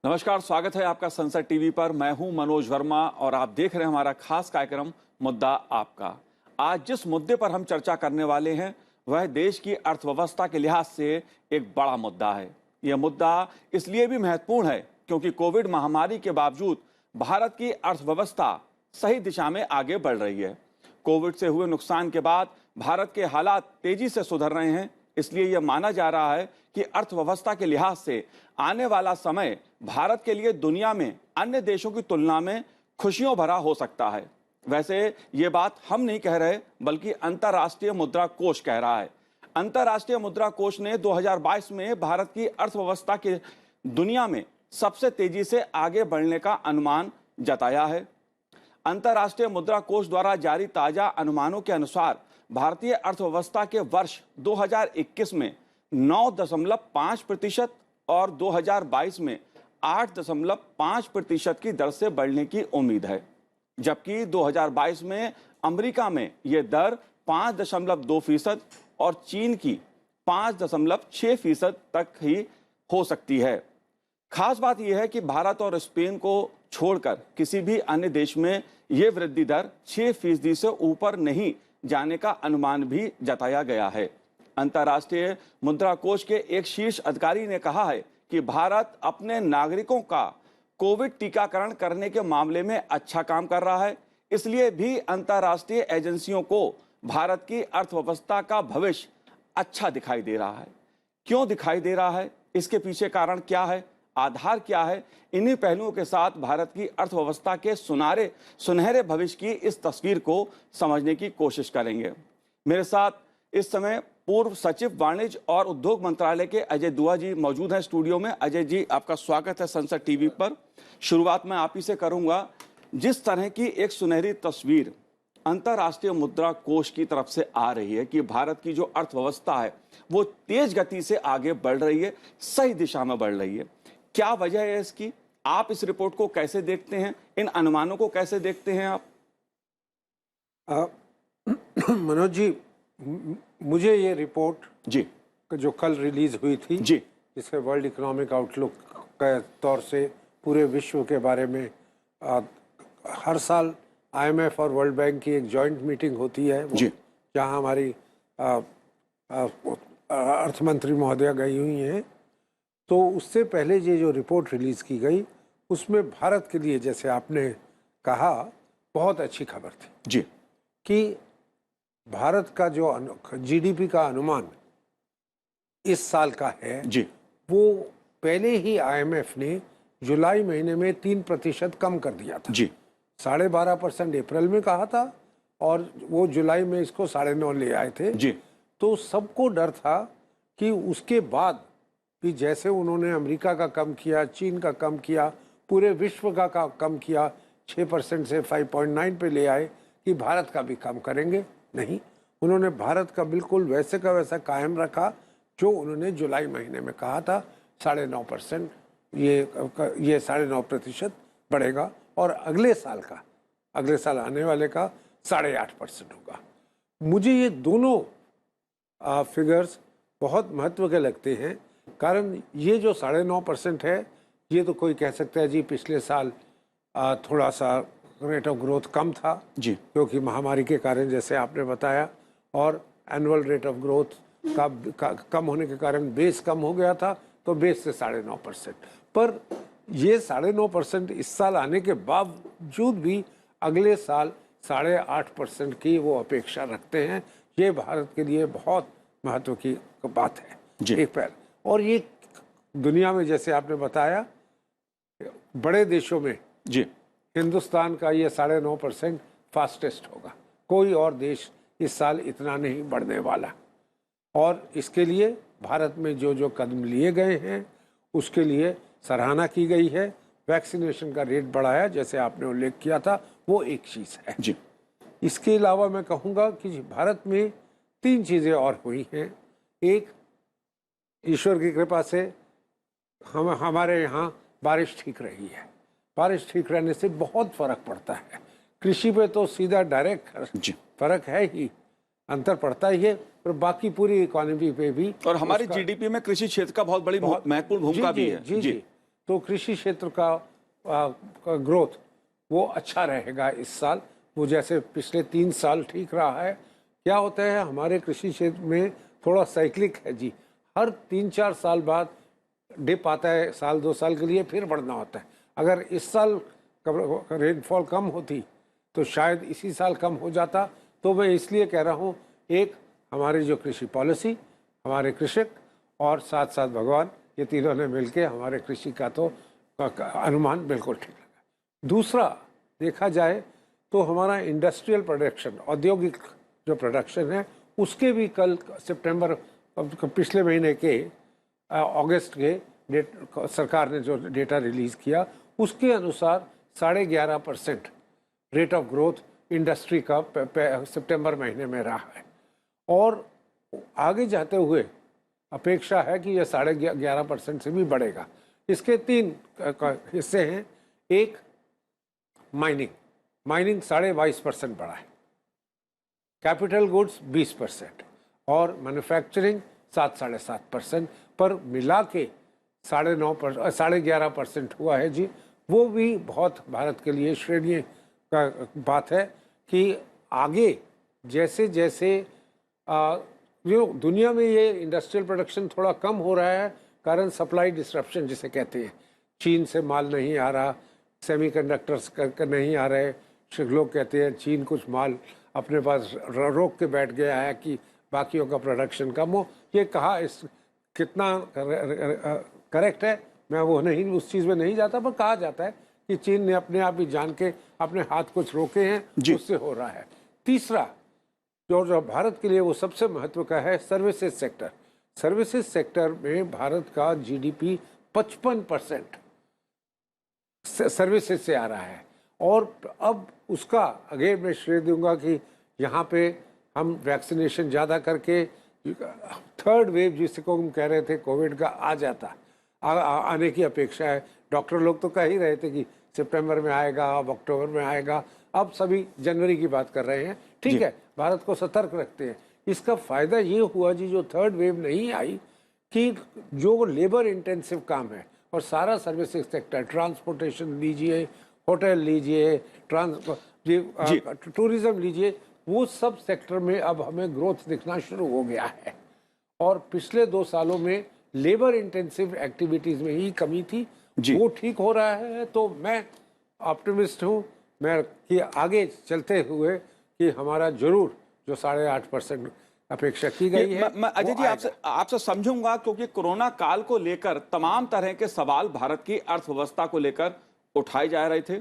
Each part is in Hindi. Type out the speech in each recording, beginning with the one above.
नमस्कार, स्वागत है आपका संसद टीवी पर। मैं हूं मनोज वर्मा और आप देख रहे हैं हमारा खास कार्यक्रम मुद्दा आपका। आज जिस मुद्दे पर हम चर्चा करने वाले हैं वह देश की अर्थव्यवस्था के लिहाज से एक बड़ा मुद्दा है। यह मुद्दा इसलिए भी महत्वपूर्ण है क्योंकि कोविड महामारी के बावजूद भारत की अर्थव्यवस्था सही दिशा में आगे बढ़ रही है। कोविड से हुए नुकसान के बाद भारत के हालात तेजी से सुधर रहे हैं, इसलिए यह माना जा रहा है कि अर्थव्यवस्था के लिहाज से आने वाला समय भारत के लिए दुनिया में अन्य देशों की तुलना में खुशियों भरा हो सकता है। वैसे ये बात हम नहीं कह रहे, बल्कि अंतर्राष्ट्रीय मुद्रा कोष कह रहा है। अंतर्राष्ट्रीय मुद्रा कोष ने 2022 में भारत की अर्थव्यवस्था के दुनिया में सबसे तेजी से आगे बढ़ने का अनुमान जताया है। अंतर्राष्ट्रीय मुद्रा कोष द्वारा जारी ताजा अनुमानों के अनुसार भारतीय अर्थव्यवस्था के वर्ष 2021 में 9.5% और 2022 में 8.5% की दर से बढ़ने की उम्मीद है, जबकि 2022 में अमेरिका में यह दर 5.2% और चीन की 5.6% तक ही हो सकती है। खास बात यह है कि भारत और स्पेन को छोड़कर किसी भी अन्य देश में यह वृद्धि दर 6% से ऊपर नहीं जाने का अनुमान भी जताया गया है। अंतर्राष्ट्रीय मुद्रा कोष के एक शीर्ष अधिकारी ने कहा है कि भारत अपने नागरिकों का कोविड टीकाकरण करने के मामले में अच्छा काम कर रहा है, इसलिए भी अंतर्राष्ट्रीय एजेंसियों को भारत की अर्थव्यवस्था का भविष्य अच्छा दिखाई दे रहा है। क्यों दिखाई दे रहा है, इसके पीछे कारण क्या है, आधार क्या है, इन्हीं पहलुओं के साथ भारत की अर्थव्यवस्था के सुनहरे भविष्य की इस तस्वीर को समझने की कोशिश करेंगे। मेरे साथ इस समय पूर्व सचिव वाणिज्य और उद्योग मंत्रालय के अजय दुआ जी मौजूद हैं स्टूडियो में। अजय जी, आपका स्वागत है संसद टीवी पर। शुरुआत मैं आप ही से करूंगा। जिस तरह की एक सुनहरी तस्वीर अंतर्राष्ट्रीय मुद्रा कोष की तरफ से आ रही है कि भारत की जो अर्थव्यवस्था है वो तेज गति से आगे बढ़ रही है, सही दिशा में बढ़ रही है, क्या वजह है इसकी? आप इस रिपोर्ट को कैसे देखते हैं, इन अनुमानों को कैसे देखते हैं आप? मनोज जी, मुझे ये रिपोर्ट जी जो कल रिलीज हुई थी जी, जिसके वर्ल्ड इकोनॉमिक आउटलुक के तौर से पूरे विश्व के बारे में हर साल आईएमएफ और वर्ल्ड बैंक की एक जॉइंट मीटिंग होती है जहां हमारी अर्थ मंत्री महोदया गई हुई हैं। तो उससे पहले ये जो रिपोर्ट रिलीज की गई उसमें भारत के लिए, जैसे आपने कहा, बहुत अच्छी खबर थी जी कि भारत का जो जीडीपी का अनुमान इस साल का है जी, वो पहले ही आईएमएफ ने जुलाई महीने में 3% कम कर दिया था जी। 12.5% अप्रैल में कहा था और वो जुलाई में इसको 9.5 ले आए थे जी। तो सबको डर था कि उसके बाद भी जैसे उन्होंने अमेरिका का कम किया, चीन का कम किया, पूरे विश्व का कम किया, 6% से 5.9 पे ले आए कि भारत का भी कम करेंगे। नहीं, उन्होंने भारत का बिल्कुल वैसे का वैसा कायम रखा जो उन्होंने जुलाई महीने में कहा था। 9.5% ये 9.5% बढ़ेगा और अगले साल आने वाले का 8.5% होगा। मुझे ये दोनों फिगर्स बहुत महत्व के लगते हैं, कारण ये जो 9.5% है ये तो कोई कह सकता है जी पिछले साल थोड़ा सा रेट ऑफ ग्रोथ कम था जी, क्योंकि महामारी के कारण, जैसे आपने बताया, और एनुअल रेट ऑफ ग्रोथ का कम होने के कारण बेस कम हो गया था, तो बेस से 9.5%। पर ये 9.5% इस साल आने के बावजूद भी अगले साल 8.5% की वो अपेक्षा रखते हैं। ये भारत के लिए बहुत महत्व की बात है एक पहल। और ये दुनिया में, जैसे आपने बताया, बड़े देशों में जी, हिंदुस्तान का ये 9.5% फास्टेस्ट होगा। कोई और देश इस साल इतना नहीं बढ़ने वाला। और इसके लिए भारत में जो जो कदम लिए गए हैं उसके लिए सराहना की गई है। वैक्सीनेशन का रेट बढ़ाया, जैसे आपने उल्लेख किया था, वो एक चीज़ है जी। इसके अलावा मैं कहूँगा कि भारत में 3 चीज़ें और हुई हैं। एक, ईश्वर की कृपा से हमारे यहाँ बारिश ठीक रही है। बारिश ठीक रहने से बहुत फर्क पड़ता है। कृषि पे तो सीधा डायरेक्ट फर्क है ही, अंतर पड़ता ही है, पर बाकी पूरी इकोनॉमी पे भी। और हमारी जीडीपी में कृषि क्षेत्र का बहुत बड़ी महत्वपूर्ण भूमिका भी है। जी। तो कृषि क्षेत्र का ग्रोथ वो अच्छा रहेगा इस साल। वो जैसे पिछले 3 साल ठीक रहा है। क्या होता है हमारे कृषि क्षेत्र में थोड़ा साइक्लिक है जी, हर 3-4 साल बाद डिप आता है, साल 2 साल के लिए फिर बढ़ना होता है। अगर इस साल रेनफॉल कम होती तो शायद इसी साल कम हो जाता। तो मैं इसलिए कह रहा हूँ, एक हमारी जो कृषि पॉलिसी, हमारे कृषक और साथ साथ भगवान, ये तीनों ने मिलके हमारे कृषि का तो अनुमान बिल्कुल ठीक लगा। दूसरा देखा जाए तो हमारा इंडस्ट्रियल प्रोडक्शन, औद्योगिक जो प्रोडक्शन है, उसके भी कल सितंबर पिछले महीने के अगस्त के सरकार ने जो डेटा रिलीज़ किया, उसके अनुसार 11.5% रेट ऑफ ग्रोथ इंडस्ट्री का सितंबर महीने में रहा है। और आगे जाते हुए अपेक्षा है कि यह 11.5% से भी बढ़ेगा। इसके 3 हिस्से हैं। एक, माइनिंग 22.5% बढ़ा है, कैपिटल गुड्स 20% और मैन्युफैक्चरिंग 7-7.5% पर मिला के 11.5% हुआ है जी। वो भी बहुत भारत के लिए श्रेणीय का बात है कि आगे जैसे जैसे जो दुनिया में ये इंडस्ट्रियल प्रोडक्शन थोड़ा कम हो रहा है, कारण सप्लाई डिसरप्शन जिसे कहते हैं, चीन से माल नहीं आ रहा, सेमीकंडक्टर्स नहीं आ रहे। लोग कहते हैं चीन कुछ माल अपने पास रोक के बैठ गया है कि बाकियों का प्रोडक्शन कम हो। ये कहा इस कितना करेक्ट है मैं वो नहीं, उस चीज़ में नहीं जाता, पर कहा जाता है कि चीन ने अपने आप ही जान के अपने हाथ कुछ रोके हैं, उससे हो रहा है। तीसरा जो भारत के लिए वो सबसे महत्व का है, सर्विसेज सेक्टर। सर्विसेज सेक्टर में भारत का जीडीपी 55% सर्विसेज से आ रहा है। और अब उसका आगे मैं श्रेय दूंगा कि यहाँ पे हम वैक्सीनेशन ज़्यादा करके थर्ड वेव जिसको हम कह रहे थे कोविड का आ जाता, आने की अपेक्षा है। डॉक्टर लोग तो कह ही रहे थे कि सितंबर में आएगा, अब अक्टूबर में आएगा, अब सभी जनवरी की बात कर रहे हैं। ठीक है, भारत को सतर्क रखते हैं। इसका फ़ायदा ये हुआ जी, जो थर्ड वेव नहीं आई, कि जो लेबर इंटेंसिव काम है और सारा सर्विसेज सेक्टर, ट्रांसपोर्टेशन लीजिए, होटल लीजिए, टूरिज्म लीजिए, वो सब सेक्टर में अब हमें ग्रोथ दिखना शुरू हो गया है। और पिछले 2 सालों में लेबर इंटेंसिव एक्टिविटीज़ में ही कमी थी, वो ठीक हो रहा है। तो मैं ऑप्टिमिस्ट हूँ मैं कि आगे चलते हुए कि हमारा जरूर जो 8.5% अपेक्षा की गई है। मैं अजय जी आपसे समझूंगा, क्योंकि कोरोना काल को लेकर तमाम तरह के सवाल भारत की अर्थव्यवस्था को लेकर उठाए जा रहे थे।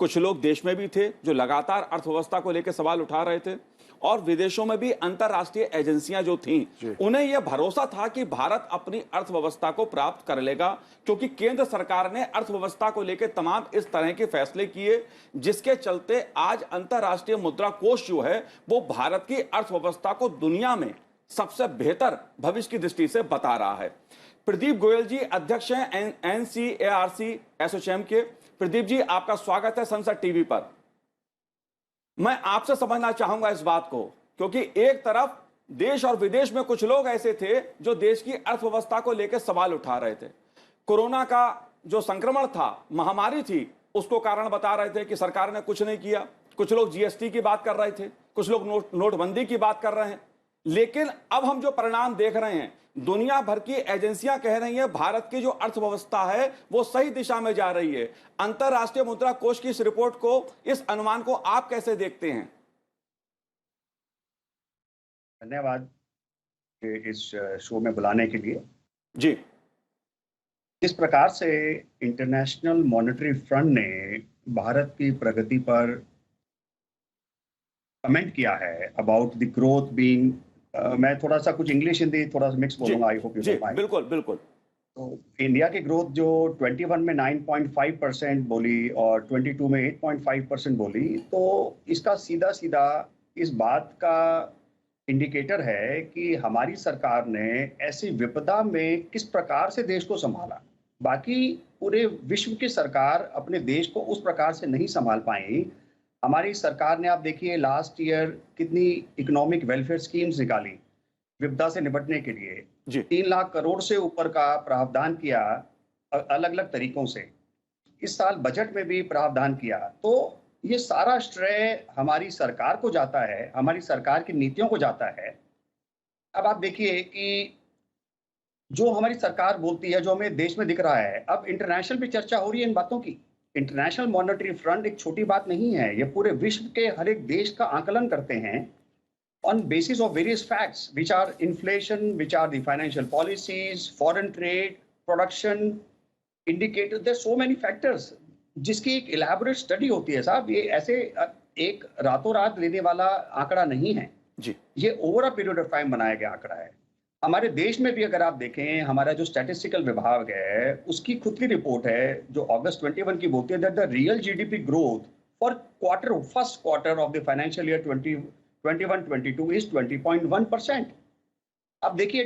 कुछ लोग देश में भी थे जो लगातार अर्थव्यवस्था को लेकर सवाल उठा रहे थे, और विदेशों में भी अंतर्राष्ट्रीय एजेंसियां जो थीं, उन्हें यह भरोसा था कि भारत अपनी अर्थव्यवस्था को प्राप्त कर लेगा, क्योंकि केंद्र सरकार ने अर्थव्यवस्था को लेकर तमाम इस तरह के फैसले किए, जिसके चलते आज अंतर्राष्ट्रीय मुद्रा कोष जो है वो भारत की अर्थव्यवस्था को दुनिया में सबसे बेहतर भविष्य की दृष्टि से बता रहा है। प्रदीप गोयल जी अध्यक्ष हैं NCARC एसोचैम के। प्रदीप जी, आपका स्वागत है संसद टीवी पर। मैं आपसे समझना चाहूंगा इस बात को, क्योंकि एक तरफ देश और विदेश में कुछ लोग ऐसे थे जो देश की अर्थव्यवस्था को लेकर सवाल उठा रहे थे। कोरोना का जो संक्रमण था, महामारी थी, उसको कारण बता रहे थे कि सरकार ने कुछ नहीं किया। कुछ लोग जीएसटी की बात कर रहे थे, कुछ लोग नोटबंदी की बात कर रहे हैं। लेकिन अब हम जो परिणाम देख रहे हैं, दुनिया भर की एजेंसियां कह रही हैं भारत की जो अर्थव्यवस्था है वो सही दिशा में जा रही है। अंतर्राष्ट्रीय मुद्रा कोष की इस रिपोर्ट को, इस अनुमान को आप कैसे देखते हैं? धन्यवाद इस शो में बुलाने के लिए। जी, इस प्रकार से इंटरनेशनल मॉनेटरी फंड ने भारत की प्रगति पर कमेंट किया है अबाउट द ग्रोथ बीइंग, मैं थोड़ा सा कुछ इंग्लिश हिंदी थोड़ा सा मिक्स बोलूंगा, I hope you don't mind. बिल्कुल बिल्कुल। तो इंडिया की ग्रोथ जो 21 में 9.5% बोली और 22 में 8.5% बोली, तो इसका सीधा सीधा इस बात का इंडिकेटर है कि हमारी सरकार ने ऐसी विपदा में किस प्रकार से देश को संभाला। बाकी पूरे विश्व की सरकार अपने देश को उस प्रकार से नहीं संभाल पाई। हमारी सरकार ने, आप देखिए, लास्ट ईयर कितनी इकोनॉमिक वेलफेयर स्कीम्स निकाली विपदा से निपटने के लिए। 3 लाख करोड़ से ऊपर का प्रावधान किया अलग अलग तरीकों से। इस साल बजट में भी प्रावधान किया, तो ये सारा श्रेय हमारी सरकार को जाता है, हमारी सरकार की नीतियों को जाता है। अब आप देखिए कि जो हमारी सरकार बोलती है, जो हमें देश में दिख रहा है, अब इंटरनेशनल भी चर्चा हो रही है इन बातों की। इंटरनेशनल मॉनेटरी फ्रंट एक छोटी बात नहीं है, ये पूरे विश्व के हर एक देश का आकलन करते हैं on basis of various facts, which are inflation, which are the financial policies, foreign trade, production, indicators. There's so many factors. जिसकी एक elaborate study होती है साहब, ये ऐसे एक रातों रात लेने वाला आंकड़ा नहीं है जी। ये over a period of time बनाया गया आंकड़ा है। हमारे देश में भी अगर आप देखें, हमारा जो स्टैटिस्टिकल विभाग है, उसकी खुद की रिपोर्ट है जो अगस्त 21 की बोलती है that the real GDP growth for first quarter of the financial year 21-22 is 20.1%। अब देखिए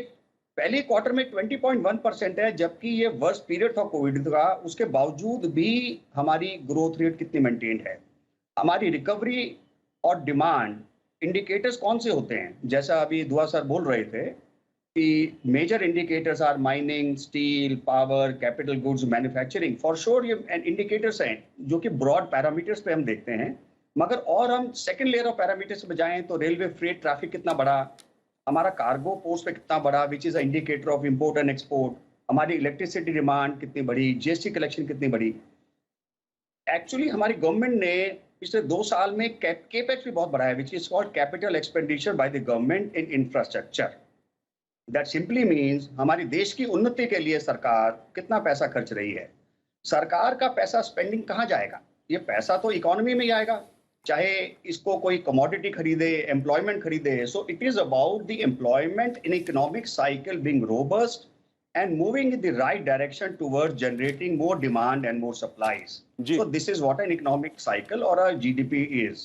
पहले क्वार्टर में 20.1% है, जबकि ये वर्स्ट पीरियड था कोविड का, उसके बावजूद भी हमारी ग्रोथ रेट कितनी मेंटेन्ड है। हमारी रिकवरी और डिमांड इंडिकेटर्स कौन से होते हैं, जैसा अभी दुआ सर बोल रहे थे कि major indicators are mining, steel, power, capital goods, manufacturing. For sure ये इंडिकेटर्स हैं जो कि ब्रॉड पैरामीटर्स पे हम देखते हैं, मगर और हम सेकंड लेयर ऑफ पैरामीटर्स पे जाएं तो रेलवे फ्रेट ट्रैफिक कितना बढ़ा, हमारा कार्गो पोर्ट्स पे कितना बढ़ा, which is a indicator of import and export, हमारी इलेक्ट्रिसिटी डिमांड कितनी बढ़ी, जीएसटी कलेक्शन कितनी बढ़ी। एक्चुअली हमारी गवर्नमेंट ने पिछले 2 साल में केपेक्स भी बहुत बढ़ाया, which is called capital expenditure by the government in infrastructure. That simply means हमारी देश की उन्नति के लिए सरकार कितना पैसा खर्च रही है। सरकार का पैसा स्पेंडिंग कहाँ जाएगा, ये पैसा तो इकोनॉमी में ही आएगा, चाहे इसको कोई कमोडिटी खरीदे, एम्प्लॉयमेंट खरीदे। So it is about the employment in economic cycle being robust and moving in the right direction towards generating more demand and more supplies. So this is what an economic cycle or a GDP is.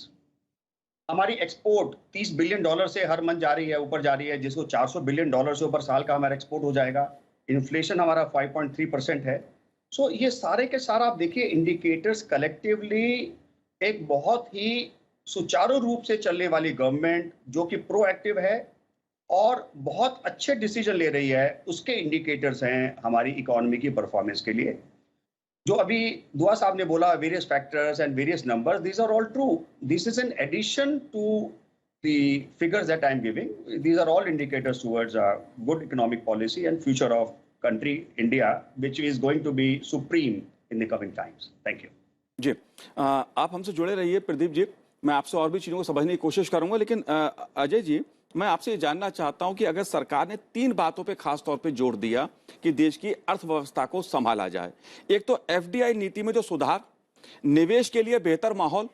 हमारी एक्सपोर्ट $30 बिलियन से हर मंथ जा रही है, ऊपर जा रही है, जिसको $400 बिलियन से ऊपर साल का हमारा एक्सपोर्ट हो जाएगा। इन्फ्लेशन हमारा 5.3% है। सो ये सारे के सारा आप देखिए इंडिकेटर्स कलेक्टिवली एक बहुत ही सुचारू रूप से चलने वाली गवर्नमेंट जो कि प्रोएक्टिव है और बहुत अच्छे डिसीजन ले रही है, उसके इंडिकेटर्स हैं हमारी इकोनॉमी की परफॉर्मेंस के लिए। जो अभी दुआ साहब ने बोला various factors and various numbers, these are all true. This is an addition to the figures that I am giving. These are all indicators towards a good economic policy and future of country India which is going to be supreme in the coming times. Thank you ji. आप हमसे जुड़े रहिए प्रदीप जी, मैं आपसे और भी चीज़ों को समझने की कोशिश करूंगा, लेकिन अजय जी मैं आपसे ये जानना चाहता हूं कि अगर सरकार ने 3 बातों पे खास तौर पे जोर दिया कि देश की अर्थव्यवस्था को संभाला जाए, एक तो एफडीआई नीति में जो सुधार, निवेश के लिए बेहतर माहौल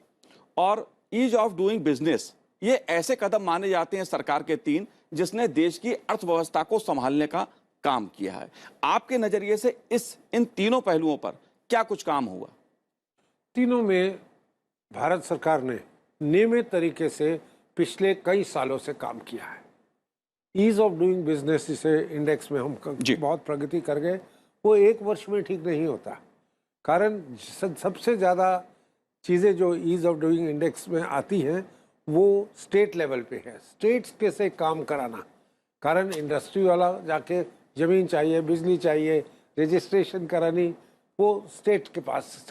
और ईज ऑफ डूइंग बिजनेस, ये ऐसे कदम माने जाते हैं सरकार के 3 जिसने देश की अर्थव्यवस्था को संभालने का काम किया है। आपके नजरिए से इन तीनों पहलुओं पर क्या कुछ काम हुआ? तीनों में भारत सरकार ने नियमित तरीके से पिछले कई सालों से काम किया है। ईज ऑफ डूइंग बिजनेस जिसे इंडेक्स में हम बहुत प्रगति कर गए, वो 1 वर्ष में ठीक नहीं होता। कारण सबसे ज़्यादा चीज़ें जो ईज ऑफ डूइंग इंडेक्स में आती हैं वो स्टेट लेवल पे है, स्टेट्स के से काम कराना। कारण इंडस्ट्री वाला जाके ज़मीन चाहिए, बिजली चाहिए, रजिस्ट्रेशन करानी, वो स्टेट के पास,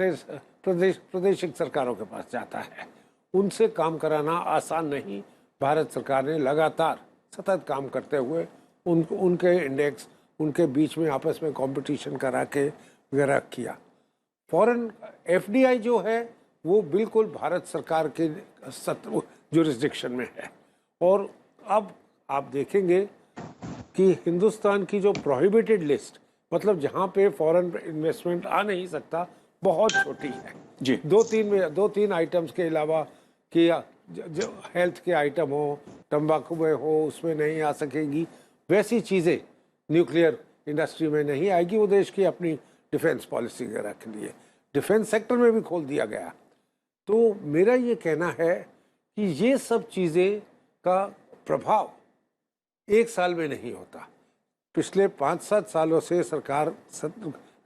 प्रादेशिक सरकारों के पास जाता है। उनसे काम कराना आसान नहीं। भारत सरकार ने लगातार सतत काम करते हुए उनके इंडेक्स, उनके बीच में आपस में कंपटीशन करा के वगैरह किया। फॉरेन एफडीआई जो है वो बिल्कुल भारत सरकार के जुरिस्डिक्शन में है। और अब आप देखेंगे कि हिंदुस्तान की जो प्रोहिबिटेड लिस्ट, मतलब जहाँ पे फॉरेन इन्वेस्टमेंट आ नहीं सकता, बहुत छोटी है जी। 2-3 आइटम्स के अलावा कि जो हेल्थ के आइटम हो, तंबाकू में हो, उसमें नहीं आ सकेगी। वैसी चीज़ें न्यूक्लियर इंडस्ट्री में नहीं आएगी। वो देश की अपनी डिफेंस पॉलिसी वगैरह के लिए डिफेंस सेक्टर में भी खोल दिया गया। तो मेरा ये कहना है कि ये सब चीज़ें का प्रभाव 1 साल में नहीं होता। पिछले 5-7 सालों से सरकार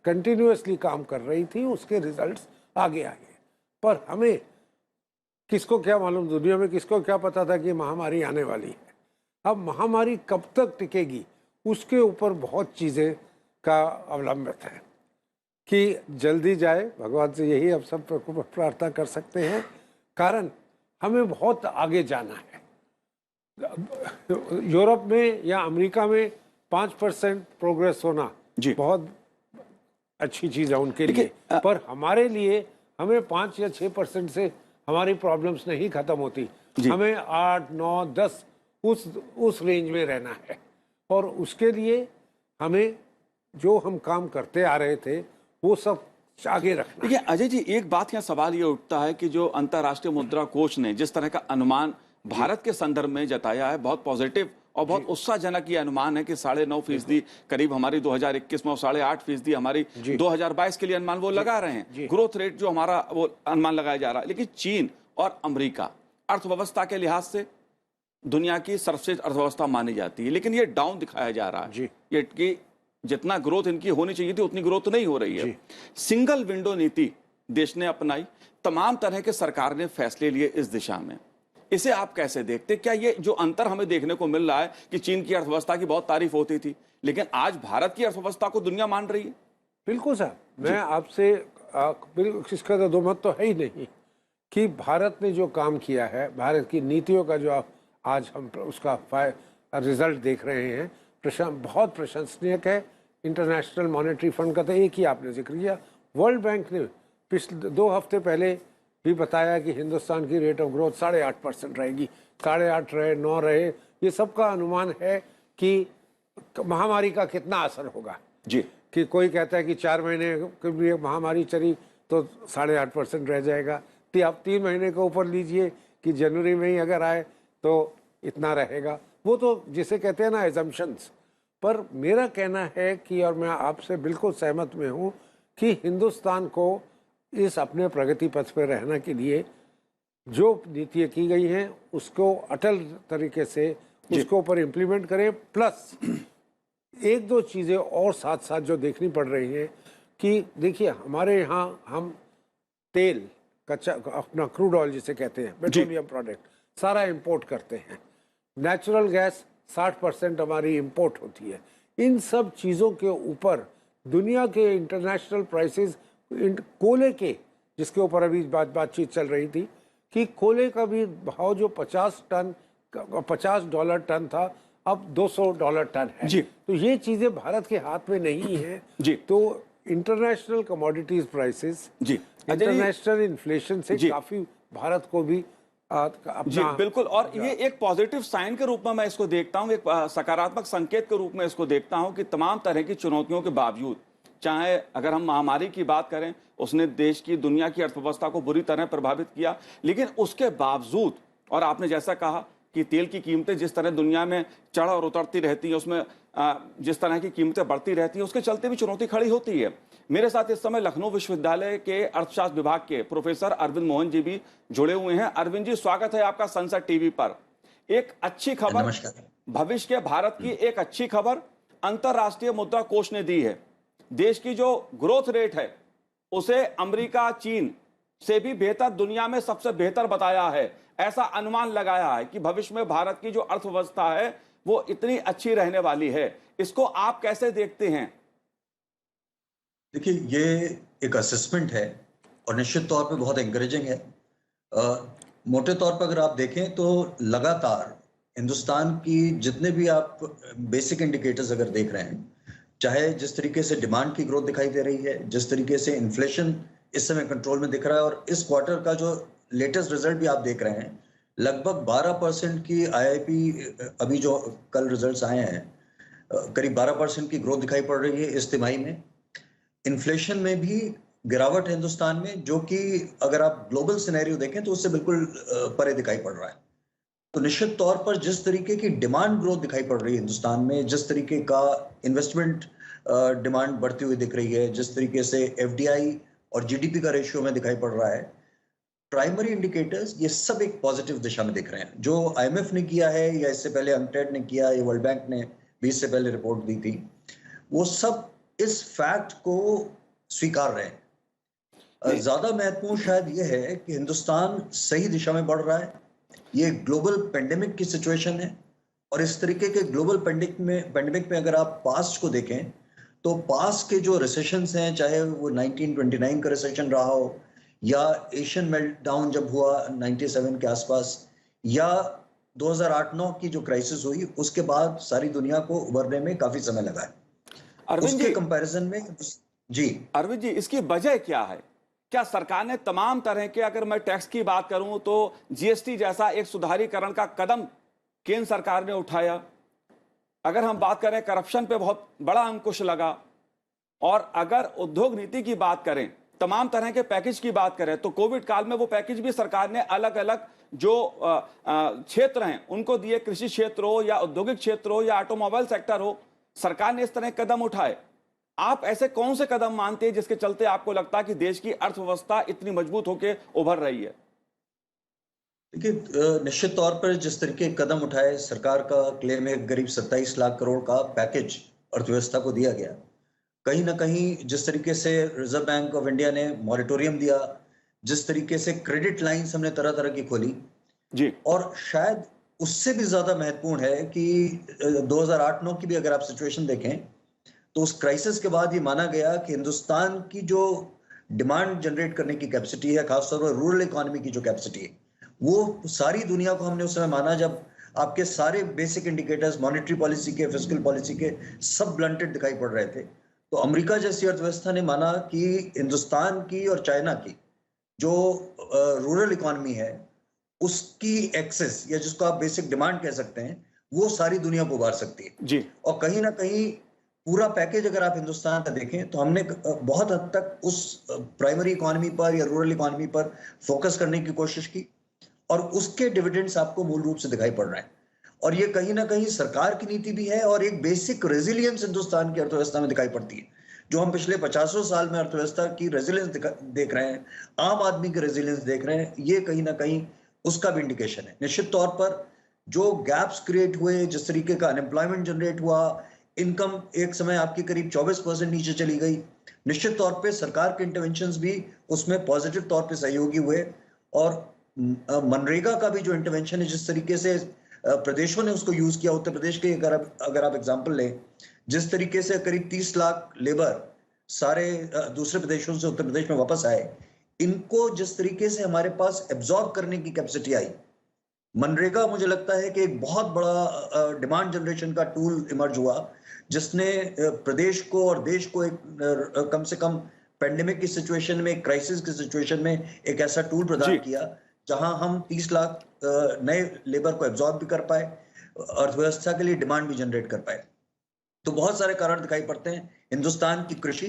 कंटिन्यूअसली काम कर रही थी, उसके रिजल्ट्स आगे आए। पर हमें किसको क्या मालूम, दुनिया में किसको क्या पता था कि महामारी आने वाली है। अब महामारी कब तक टिकेगी उसके ऊपर बहुत चीज़ें का अवलंबित है। कि जल्दी जाए, भगवान से यही अब सब प्रार्थना कर सकते हैं, कारण हमें बहुत आगे जाना है। यूरोप में या अमेरिका में 5% प्रोग्रेस होना जी। बहुत अच्छी चीज़ है उनके लिए, पर हमारे लिए हमें 5 या 6% से हमारी प्रॉब्लम्स नहीं खत्म होती। हमें 8, 9, 10 उस रेंज में रहना है, और उसके लिए हमें जो हम काम करते आ रहे थे वो सब आगे रखना। देखिए अजय जी, एक बात यहाँ सवाल ये उठता है कि जो अंतर्राष्ट्रीय मुद्रा कोष ने जिस तरह का अनुमान भारत के संदर्भ में जताया है, बहुत पॉजिटिव और बहुत उत्साहजनक ये अनुमान है कि 9.5% करीब हमारी 2021 में और 8.5% हमारी 2022 के लिए अनुमान वो लगा रहे हैं, ग्रोथ रेट जो हमारा वो अनुमान लगाया जा रहा है। लेकिन चीन और अमेरिका अर्थव्यवस्था के लिहाज से दुनिया की सर्वश्रेष्ठ अर्थव्यवस्था मानी जाती है, लेकिन ये डाउन दिखाया जा रहा है। ये कि जितना ग्रोथ इनकी होनी चाहिए थी उतनी ग्रोथ नहीं हो रही है। सिंगल विंडो नीति देश ने अपनाई, तमाम तरह के सरकार ने फैसले लिए इस दिशा में। इसे आप कैसे देखते? क्या ये जो अंतर हमें देखने को मिल रहा है कि चीन की अर्थव्यवस्था की बहुत तारीफ होती थी, लेकिन आज भारत की अर्थव्यवस्था को दुनिया मान रही है? बिल्कुल साहब, मैं आपसे इसका तो दो मत तो है ही नहीं कि भारत ने जो काम किया है, भारत की नीतियों का जो आज हम उसका रिजल्ट देख रहे हैं, बहुत प्रशंसनीय है। इंटरनेशनल मॉनेटरी फंड का तो एक ही आपने जिक्र किया, वर्ल्ड बैंक ने पिछले 2 हफ्ते पहले भी बताया कि हिंदुस्तान की रेट ऑफ ग्रोथ 8.5% रहेगी। 8.5 रहे, 9 रहे, ये सबका अनुमान है कि महामारी का कितना असर होगा जी। कि कोई कहता है कि 4 महीने के लिए महामारी चली तो 8.5% रह जाएगा, तो आप 3 महीने के ऊपर लीजिए कि जनवरी में ही अगर आए तो इतना रहेगा। वो तो जिसे कहते हैं ना एजम्पशंस। पर मेरा कहना है कि, और मैं आपसे बिल्कुल सहमत में हूँ कि हिंदुस्तान को इस अपने प्रगति पथ पर रहने के लिए जो नीतियाँ की गई हैं उसको अटल तरीके से उसके ऊपर इम्प्लीमेंट करें। प्लस 1-2 चीज़ें और साथ साथ जो देखनी पड़ रही हैं कि देखिए हमारे यहाँ हम तेल, कच्चा अपना क्रूड ऑयल जिसे कहते हैं, पेट्रोलियम प्रोडक्ट सारा इंपोर्ट करते हैं। नेचुरल गैस 60% हमारी इंपोर्ट होती है। इन सब चीज़ों के ऊपर दुनिया के इंटरनेशनल प्राइसेस, कोयले के, जिसके ऊपर अभी बातचीत चल रही थी कि कोयले का भी भाव जो $50 टन था अब $200 टन है जी। तो ये चीज़ें भारत के हाथ में नहीं है जी। तो इंटरनेशनल कमोडिटीज प्राइसेस जी, इंटरनेशनल इन्फ्लेशन से काफ़ी भारत को भी जी बिल्कुल। और ये एक पॉजिटिव साइन के रूप में मैं इसको देखता हूँ, एक सकारात्मक संकेत के रूप में इसको देखता हूँ कि तमाम तरह की चुनौतियों के बावजूद, चाहे अगर हम महामारी की बात करें, उसने देश की, दुनिया की अर्थव्यवस्था को बुरी तरह प्रभावित किया, लेकिन उसके बावजूद, और आपने जैसा कहा कि तेल की कीमतें जिस तरह दुनिया में चढ़ और उतरती रहती हैं, उसमें जिस तरह की कीमतें बढ़ती रहती हैं, उसके चलते भी चुनौती खड़ी होती है। मेरे साथ इस समय लखनऊ विश्वविद्यालय के अर्थशास्त्र विभाग के प्रोफेसर अरविंद मोहन जी भी जुड़े हुए हैं। अरविंद जी, स्वागत है आपका संसद टीवी पर। एक अच्छी खबर, भविष्य के भारत की एक अच्छी खबर अंतर्राष्ट्रीय मुद्रा कोष ने दी है। देश की जो ग्रोथ रेट है उसे अमेरिका, चीन से भी बेहतर, दुनिया में सबसे बेहतर बताया है। ऐसा अनुमान लगाया है कि भविष्य में भारत की जो अर्थव्यवस्था है वो इतनी अच्छी रहने वाली है। इसको आप कैसे देखते हैं? देखिए, ये एक असेसमेंट है और निश्चित तौर पे बहुत एनकरेजिंग है। मोटे तौर पर अगर आप देखें तो लगातार हिंदुस्तान की जितने भी आप बेसिक इंडिकेटर्स अगर देख रहे हैं, चाहे जिस तरीके से डिमांड की ग्रोथ दिखाई दे रही है, जिस तरीके से इन्फ्लेशन इस समय कंट्रोल में दिख रहा है, और इस क्वार्टर का जो लेटेस्ट रिजल्ट भी आप देख रहे हैं, लगभग 12% की IIP, अभी जो कल रिजल्ट्स आए हैं, करीब 12% की ग्रोथ दिखाई पड़ रही है इस तिमाही में। इन्फ्लेशन में भी गिरावट है हिंदुस्तान में, जो कि अगर आप ग्लोबल सिनेरियो देखें तो उससे बिल्कुल परे दिखाई पड़ रहा है। तो निश्चित तौर पर जिस तरीके की डिमांड ग्रोथ दिखाई पड़ रही है हिंदुस्तान में, जिस तरीके का इन्वेस्टमेंट डिमांड बढ़ती हुई दिख रही है, जिस तरीके से FDI और GDP का रेशियो में दिखाई पड़ रहा है, प्राइमरी इंडिकेटर्स ये सब एक पॉजिटिव दिशा में दिख रहे हैं। जो IMF ने किया है या इससे पहले UNCTAD ने किया या वर्ल्ड बैंक ने भी इससे पहले रिपोर्ट दी थी, वो सब इस फैक्ट को स्वीकार रहे हैं। ज्यादा महत्वपूर्ण शायद ये है कि हिंदुस्तान सही दिशा में बढ़ रहा है। ये ग्लोबल पेंडेमिक की सिचुएशन है, और इस तरीके के ग्लोबल पेंडेमिक में अगर आप पास्ट को देखें तो पास के जो रिसेशंस हैं, चाहे वो 1929 का रिसेशन रहा हो या एशियन मेल्टडाउन जब हुआ 97 के आसपास, या 2008-9 की जो क्राइसिस हुई, उसके बाद सारी दुनिया को उभरने में काफी समय लगा है। अरविंद उसके जी, कंपैरिजन में जी अरविंद जी, इसकी वजह क्या है? क्या सरकार ने तमाम तरह के, अगर मैं टैक्स की बात करूं तो जीएसटी जैसा एक सुधारीकरण का कदम केंद्र सरकार ने उठाया? अगर हम बात करें करप्शन पे बहुत बड़ा अंकुश लगा, और अगर उद्योग नीति की बात करें, तमाम तरह के पैकेज की बात करें, तो कोविड काल में वो पैकेज भी सरकार ने अलग अलग जो क्षेत्र हैं उनको दिए, कृषि क्षेत्र हो या औद्योगिक क्षेत्र हो या ऑटोमोबाइल सेक्टर हो, सरकार ने इस तरह कदम उठाए। आप ऐसे कौन से कदम मानते हैं जिसके चलते आपको लगता है कि देश की अर्थव्यवस्था इतनी मजबूत होकर उभर रही है? देखिए, निश्चित तौर पर जिस तरीके के कदम उठाए, सरकार का क्लेम है करीब 27 लाख करोड़ का पैकेज अर्थव्यवस्था को दिया गया। कहीं ना कहीं जिस तरीके से रिजर्व बैंक ऑफ इंडिया ने मॉरिटोरियम दिया, जिस तरीके से क्रेडिट लाइंस हमने तरह तरह की खोली जी, और शायद उससे भी ज्यादा महत्वपूर्ण है कि 2008-9 की भी अगर आप सिचुएशन देखें तो उस क्राइसिस के बाद ये माना गया कि हिंदुस्तान की जो डिमांड जनरेट करने की कैपेसिटी है, खासतौर पर रूरल इकोनॉमी की जो कैपेसिटी है, वो सारी दुनिया को हमने उस समय माना जब आपके सारे बेसिक इंडिकेटर्स मॉनेटरी पॉलिसी के, फिस्कल पॉलिसी के सब ब्लंटेड दिखाई पड़ रहे थे। तो अमेरिका जैसी अर्थव्यवस्था ने माना कि हिंदुस्तान की और चाइना की जो रूरल इकोनॉमी है उसकी एक्सेस, या जिसको आप बेसिक डिमांड कह सकते हैं, वो सारी दुनिया को उभार सकती है जी। और कहीं ना कहीं पूरा पैकेज अगर आप हिंदुस्तान का देखें तो हमने बहुत हद तक उस प्राइमरी इकोनॉमी पर या रूरल इकोनॉमी पर फोकस करने की कोशिश की और उसके डिविडेंड्स आपको मूल रूप से दिखाई पड़ रहे हैं। और ये कहीं ना कहीं सरकार की नीति भी है और एक बेसिक रेजिलियंस हिंदुस्तान की अर्थव्यवस्था में दिखाई पड़ती है। जो हम पिछले 50 साल में अर्थव्यवस्था की रेजिलियंस देख रहे हैं, आम आदमी की रेजिलियंस देख रहे हैं, ये कहीं ना कहीं उसका भी इंडिकेशन है। निश्चित तौर पर जो गैप्स क्रिएट हुए, जिस तरीके का अनएम्प्लॉयमेंट जनरेट हुआ, इनकम एक समय आपकी करीब 24% नीचे चली गई, निश्चित तौर पे सरकार के इंटरवेंशंस भी उसमें पॉजिटिव तौर पे सहयोगी हुए। और मनरेगा का भी जो इंटरवेंशन है, जिस तरीके से प्रदेशों ने उसको यूज किया, उत्तर प्रदेश के अगर आप एग्जांपल लें, जिस तरीके से करीब 30 लाख लेबर सारे दूसरे प्रदेशों से उत्तर प्रदेश में वापस आए, इनको जिस तरीके से हमारे पास एब्जॉर्ब करने की कैपेसिटी आई, मनरेगा मुझे लगता है कि एक बहुत बड़ा डिमांड जनरेशन का टूल इमर्ज हुआ, जिसने प्रदेश को और देश को एक कम से कम पेंडेमिक की सिचुएशन में, क्राइसिस की सिचुएशन में एक ऐसा टूल प्रदान किया जहां हम 30 लाख नए लेबर को एब्जॉर्ब भी कर पाए, अर्थव्यवस्था के लिए डिमांड भी जनरेट कर पाए। तो बहुत सारे कारण दिखाई पड़ते हैं। हिंदुस्तान की कृषि,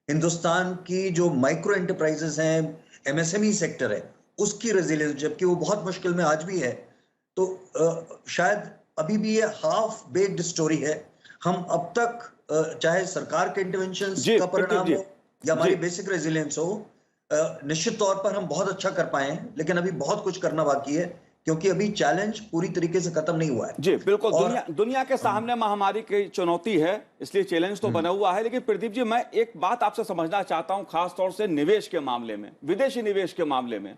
हिंदुस्तान की जो माइक्रो एंटरप्राइजेस हैं, एमएसएमई सेक्टर है, उसकी रेजिलियंस, जबकि वो बहुत मुश्किल में आज भी है। तो शायद अभी भी ये हाफ बेक्ड स्टोरी है। हम अब तक चाहे सरकार के इंटरवेंशंस का परिणाम हो या हमारी बेसिक रेजिलियंस हो, निश्चित तौर पर हम बहुत अच्छा कर पाए हैं, लेकिन अभी बहुत कुछ करना बाकी है, क्योंकि अभी चैलेंज पूरी तरीके से खत्म नहीं हुआ है। जी बिल्कुल, दुनिया के सामने महामारी की चुनौती है, इसलिए चैलेंज तो बना हुआ है। लेकिन प्रदीप जी, मैं एक बात आपसे समझना चाहता हूं, खासतौर से निवेश के मामले में, विदेशी निवेश के मामले में।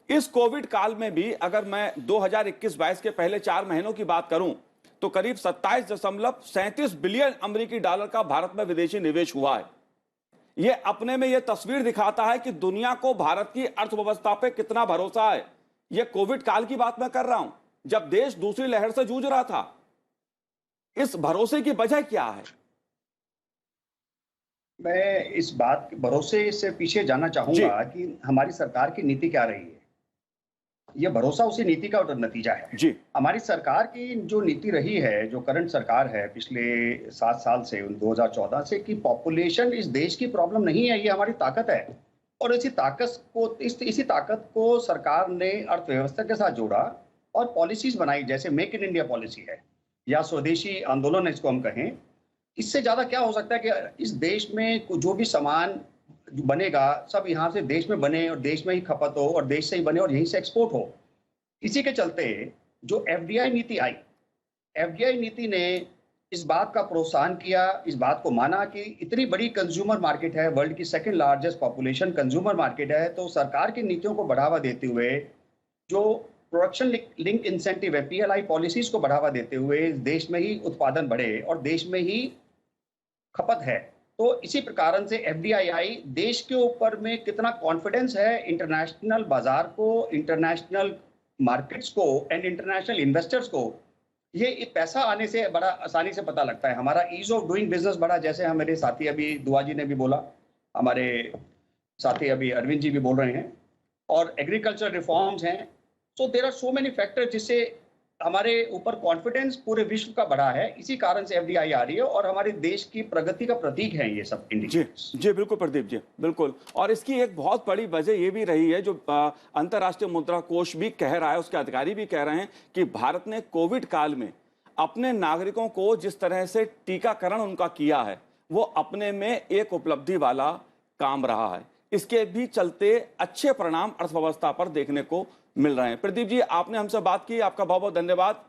इस कोविड काल में भी अगर मैं 2021-22 के पहले 4 महीनों की बात करूं तो करीब 27.37 बिलियन अमेरिकी डॉलर का भारत में विदेशी निवेश हुआ है। यह अपने में यह तस्वीर दिखाता है कि दुनिया को भारत की अर्थव्यवस्था पे कितना भरोसा है। यह कोविड काल की बात मैं कर रहा हूं, जब देश दूसरी लहर से जूझ रहा था। इस भरोसे की वजह क्या है? मैं इस बात के भरोसे से पीछे जाना चाहूंगा कि हमारी सरकार की नीति क्या रही है। यह भरोसा उसी नीति का नतीजा है। जी, हमारी सरकार की जो नीति रही है, जो करंट सरकार है पिछले 7 साल से, 2014 से, कि पॉपुलेशन इस देश की प्रॉब्लम नहीं है, ये हमारी ताकत है। और इसी ताकत को सरकार ने अर्थव्यवस्था के साथ जोड़ा और पॉलिसीज बनाई, जैसे मेक इन इंडिया पॉलिसी है या स्वदेशी आंदोलन इसको हम कहें। इससे ज्यादा क्या हो सकता है कि इस देश में जो भी सामान बनेगा सब यहाँ से देश में बने और देश में ही खपत हो और देश से ही बने और यहीं से एक्सपोर्ट हो। इसी के चलते जो एफडीआई नीति आई, एफडीआई नीति ने इस बात का प्रोत्साहन किया, इस बात को माना कि इतनी बड़ी कंज्यूमर मार्केट है, वर्ल्ड की second largest population consumer market है, तो सरकार की नीतियों को बढ़ावा देते हुए, जो प्रोडक्शन लिंक इंसेंटिव है, पीएलआई पॉलिसीज को बढ़ावा देते हुए देश में ही उत्पादन बढ़े और देश में ही खपत है तो इसी प्रकार से एफडीआई देश के ऊपर में कितना कॉन्फिडेंस है इंटरनेशनल बाजार को, इंटरनेशनल मार्केट्स को एंड इंटरनेशनल इन्वेस्टर्स को, ये पैसा आने से बड़ा आसानी से पता लगता है। हमारा ईज ऑफ डूइंग बिजनेस बड़ा, जैसे हमारे साथी अभी दुआ जी ने भी बोला, हमारे साथी अभी अरविंद जी भी बोल रहे हैं, और एग्रीकल्चर रिफॉर्म्स हैं। So there are so many factor जिससे हमारे ऊपर कॉन्फिडेंस पूरे विश्व का बढ़ा है। इसी कारण से एफडीआई आ रही है और हमारे देश की प्रगति का प्रतीक है ये सब इंडिकेटर्स। जी बिल्कुल प्रदीप जी, बिल्कुल। और इसकी एक बहुत बड़ी वजह ये भी रही है, जो अंतर्राष्ट्रीय मुद्रा कोष भी कह रहा है, उसके अधिकारी भी कह रहे हैं कि भारत ने कोविड काल में अपने नागरिकों को जिस तरह से टीकाकरण उनका किया है, वो अपने में एक उपलब्धि वाला काम रहा है। इसके भी चलते अच्छे परिणाम अर्थव्यवस्था पर देखने को मिल रहे हैं। प्रदीप जी, आपने हमसे बात की, आपका बहुत बहुत धन्यवाद।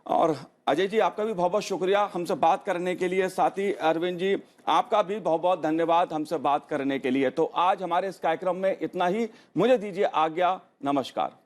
और अजय जी, आपका भी बहुत बहुत शुक्रिया हमसे बात करने के लिए। साथ ही अरविंद जी, आपका भी बहुत बहुत धन्यवाद हमसे बात करने के लिए। तो आज हमारे इस कार्यक्रम में इतना ही। मुझे दीजिए आज्ञा। नमस्कार।